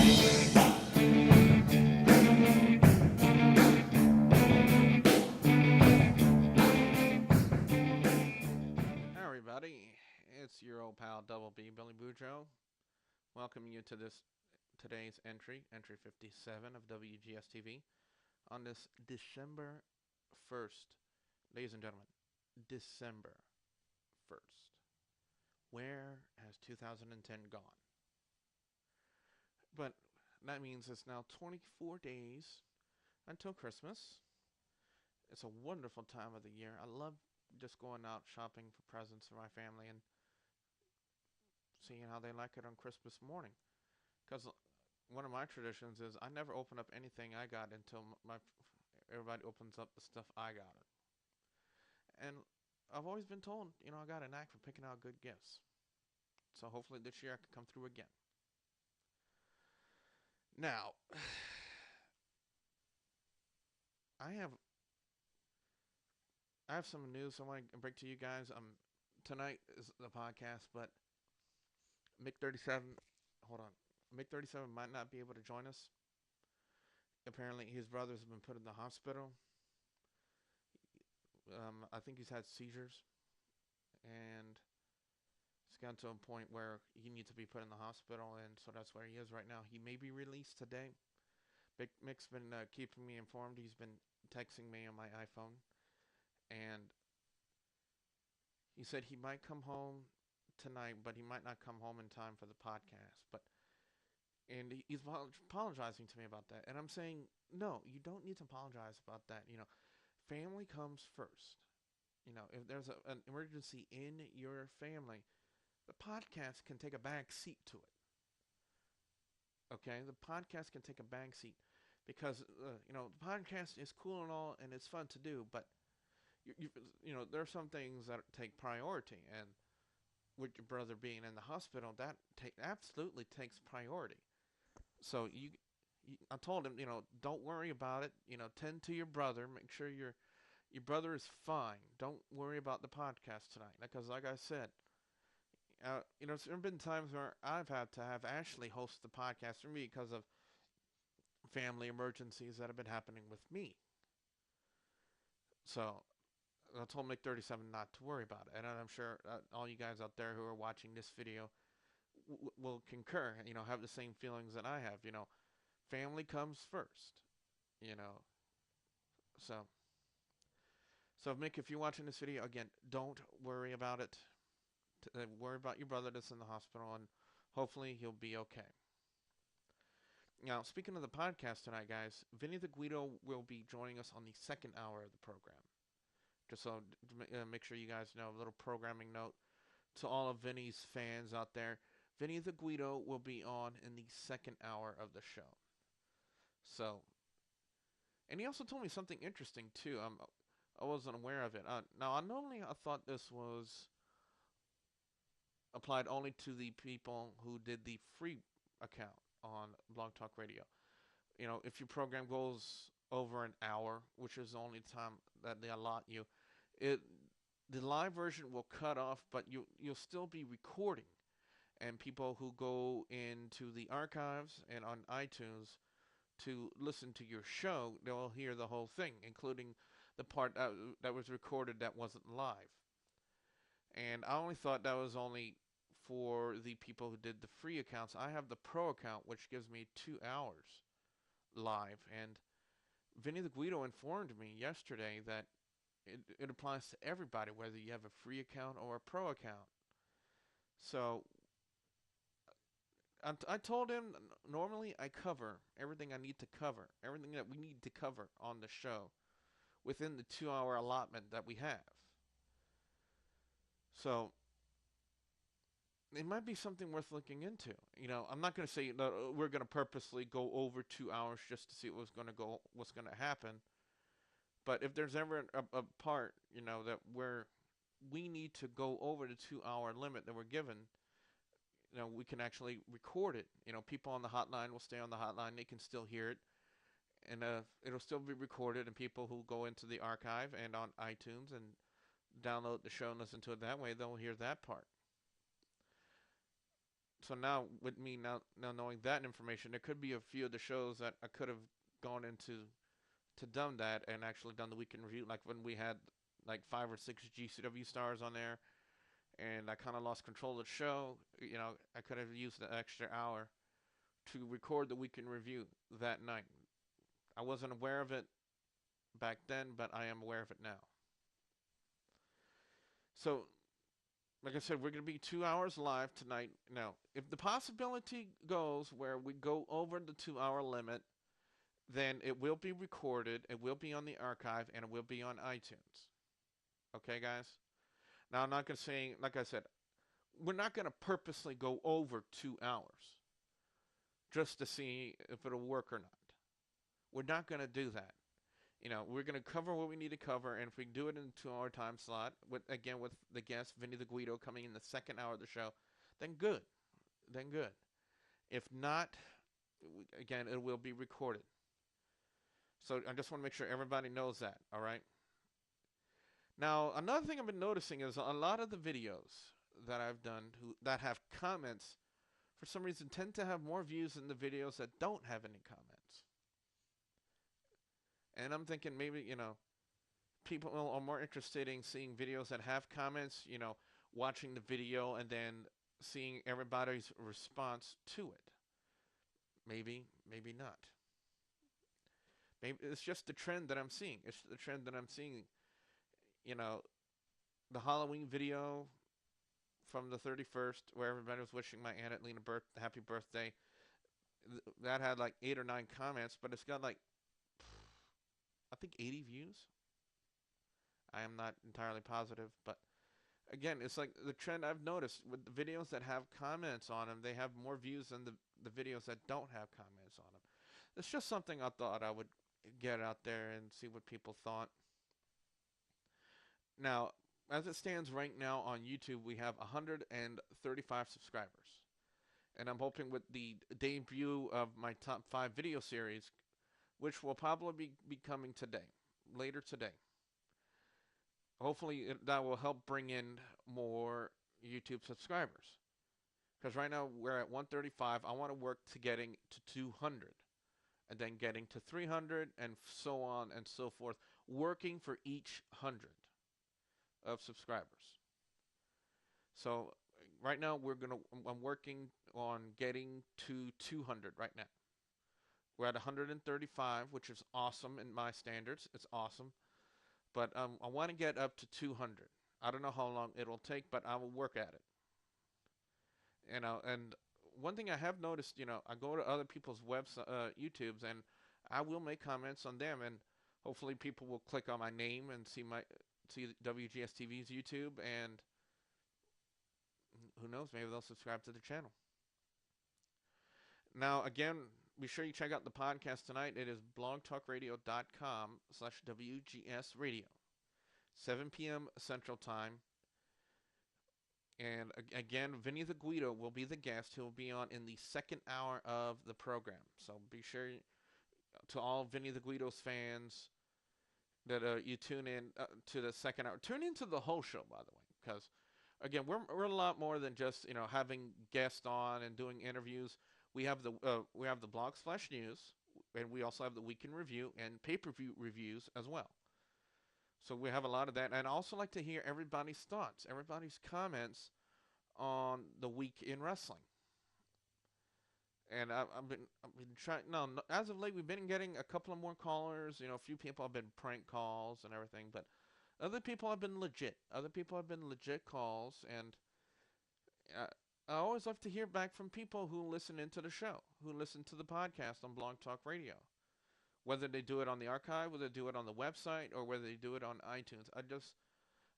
Hi everybody, it's your old pal Double B, Billy Boudreaux, welcoming you to today's entry 57 of Wgs-Tv, on this December 1st. Ladies and gentlemen, December 1st. Where has 2010 gone? But that means it's now 24 days until Christmas. It's a wonderful time of the year. I love just going out shopping for presents for my family and seeing how they like it on Christmas morning. Because one of my traditions is I never open up anything I got until everybody opens up the stuff I got it. And I've always been told, I got a knack for picking out good gifts. So hopefully this year I can come through again. Now, I have some news I want to bring to you guys. Tonight is the podcast, but Mick 37, hold on. Mick 37 might not be able to join us. Apparently, his brothers have been put in the hospital. I think he's had seizures, and it's gotten to a point where he needs to be put in the hospital, and so that's where he is right now. He may be released today. Mick's been keeping me informed. He's been texting me on my iPhone, and he said he might come home tonight, but he might not come home in time for the podcast. And he's apologizing to me about that, and I'm saying, no, you don't need to apologize about that. Family comes first. If there's an emergency in your family, the podcast can take a back seat to it. Okay, the podcast can take a back seat because the podcast is cool and all, and it's fun to do, but there are some things that take priority, and with your brother being in the hospital, that absolutely takes priority. So I told him, don't worry about it. Tend to your brother. Make sure your brother is fine. Don't worry about the podcast tonight, because like I said, there have been times where I've had to have Ashley host the podcast for me because of family emergencies that have been happening with me. So I told Mick 37 not to worry about it, and I'm sure all you guys out there who are watching this video will concur. Have the same feelings that I have. Family comes first. You know, so Mick, if you're watching this video again, don't worry about it. Worry about your brother that's in the hospital, and hopefully he'll be okay. Now, speaking of the podcast tonight, guys, Vinny the Guido will be joining us on the second hour of the program. Just so make sure you guys know, a little programming note to all of Vinny's fans out there. Vinny the Guido will be on in the second hour of the show. So, and he also told me something interesting too. I wasn't aware of it. Now, I thought this was applied only to the people who did the free account on Blog Talk Radio. If your program goes over an hour, which is the only time that they allot you, the live version will cut off, but you'll still be recording. And people who go into the archives and on iTunes to listen to your show, they'll hear the whole thing, including the part that was recorded that wasn't live. And I only thought that was only for the people who did the free accounts. I have the pro account, which gives me 2 hours live. And Vinny the Guido informed me yesterday that it applies to everybody, whether you have a free account or a pro account. So I told him normally I cover everything I need to cover, everything that we need to cover on the show within the 2 hour allotment that we have. So it might be something worth looking into. I'm not going to say that we're going to purposely go over 2 hours just to see what's going to happen. But if there's ever a part, that where we need to go over the 2 hour limit that we're given, we can actually record it. People on the hotline will stay on the hotline. They can still hear it. And it'll still be recorded. And people who go into the archive and on iTunes and download the show and listen to it that way, they'll hear that part. So now with me now knowing that information, there could be a few of the shows that I could have gone into to done that and actually done the weekend review, like when we had like 5 or 6 GCW stars on there, and I kind of lost control of the show. I could have used the extra hour to record the weekend review that night. I wasn't aware of it back then, but I am aware of it now. So, like I said, we're going to be 2 hours live tonight. Now, if the possibility goes where we go over the 2 hour limit, then it will be recorded, it will be on the archive, and it will be on iTunes. Okay, guys? Now, I'm not going to say, like I said, we're not going to purposely go over 2 hours just to see if it'll work or not. We're not going to do that. We're going to cover what we need to cover, and if we do it in a 2 hour time slot, with the guest, Vinny the Guido, coming in the second hour of the show, then good. Then good. If not, again, it will be recorded. So I just want to make sure everybody knows that, all right? Now, another thing I've been noticing is a lot of the videos that I've done that have comments, for some reason, tend to have more views than the videos that don't have any comments. And I'm thinking maybe, people are more interested in seeing videos that have comments, watching the video and then seeing everybody's response to it. Maybe not. Maybe it's just the trend that I'm seeing. It's the trend that I'm seeing. The Halloween video from the 31st, where everybody was wishing my Aunt Atlina happy birthday. That had like 8 or 9 comments, but it's got like, I think 80 views. I am not entirely positive, but again, it's like the trend I've noticed with the videos that have comments on them, they have more views than the videos that don't have comments on them. It's just something I thought I would get out there and see what people thought. Now, as it stands right now on YouTube, we have 135 subscribers. And I'm hoping with the debut of my top 5 video series, which will probably be coming today, later today. Hopefully that will help bring in more YouTube subscribers. Because right now we're at 135. I want to work to getting to 200. And then getting to 300 and so on and so forth. Working for each 100 of subscribers. So right now I'm working on getting to 200 right now. We're at 135, which is awesome in my standards. It's awesome. But I want to get up to 200. I don't know how long it'll take, but I will work at it. And one thing I have noticed, I go to other people's YouTubes, and I will make comments on them, and hopefully people will click on my name and see Wgs-Tv's YouTube, and who knows, maybe they'll subscribe to the channel. Now, again, be sure you check out the podcast tonight. It is blogtalkradio.com/WGS Radio, 7 p.m. Central Time. And again, Vinny the Guido will be the guest. He'll be on in the second hour of the program. So be sure to all Vinny the Guido's fans that you tune in to the second hour. Tune into the whole show, by the way, because again, we're a lot more than just having guests on and doing interviews. We have the Blogs/News, and we also have the Weekend Review and pay-per-view reviews as well. So we have a lot of that, and I also like to hear everybody's thoughts, everybody's comments on the week in wrestling. And I've been trying. No, as of late, we've been getting a couple of more callers. A few people have been prank calls and everything, but other people have been legit. Other people have been legit calls, and I always love to hear back from people who listen into the show, who listen to the podcast on Blog Talk Radio. Whether they do it on the archive, whether they do it on the website, or whether they do it on iTunes. I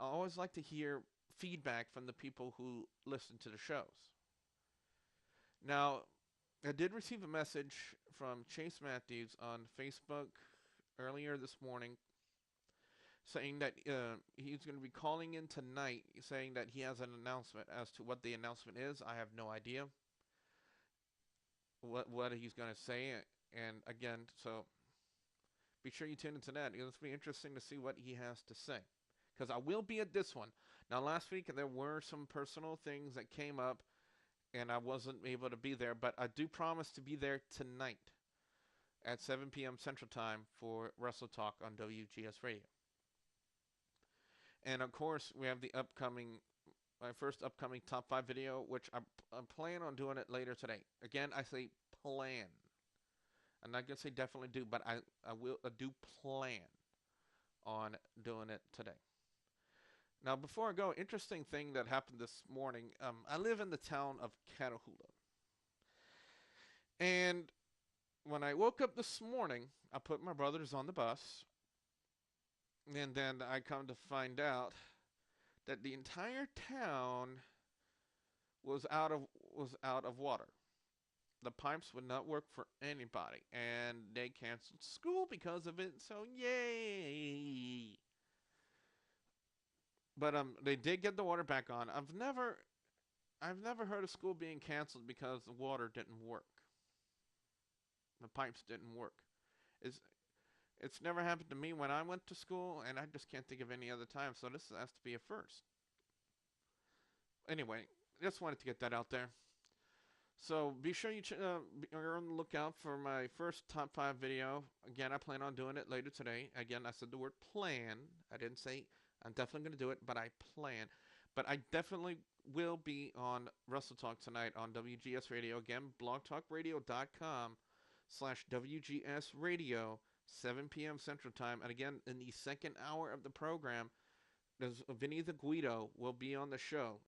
always like to hear feedback from the people who listen to the shows. Now, I did receive a message from Chase Matthews on Facebook earlier this morning saying that he's going to be calling in tonight saying that he has an announcement. As to what the announcement is, I have no idea what he's going to say. And again, so be sure you tune into that. It'll be interesting to see what he has to say. Because I will be at this one. Now, last week, there were some personal things that came up. and I wasn't able to be there, but I do promise to be there tonight at 7 p.m. Central Time for Wrestle Talk on WGS Radio. And of course, we have my first upcoming top 5 video, which I plan on doing it later today. Again, I say plan. I'm not going to say definitely do, but I do plan on doing it today. Now, before I go, interesting thing that happened this morning. I live in the town of Catahoula. And when I woke up this morning, I put my brothers on the bus. And then I come to find out that the entire town was out of water. The pipes would not work for anybody, and they canceled school because of it. So yay! But they did get the water back on. I've never heard of school being canceled because the water didn't work. The pipes didn't work. It's never happened to me when I went to school, and I just can't think of any other time. So this has to be a first. Anyway, just wanted to get that out there. So be sure you're on the lookout for my first top 5 video. Again, I plan on doing it later today. Again, I said the word plan. I didn't say I'm definitely going to do it, but I plan. But I definitely will be on Wrestle Talk tonight on WGS Radio. Again, blogtalkradio.com/WGS Radio, 7 p.m. Central Time. And again, in the second hour of the program, Vinny the Guido will be on the show.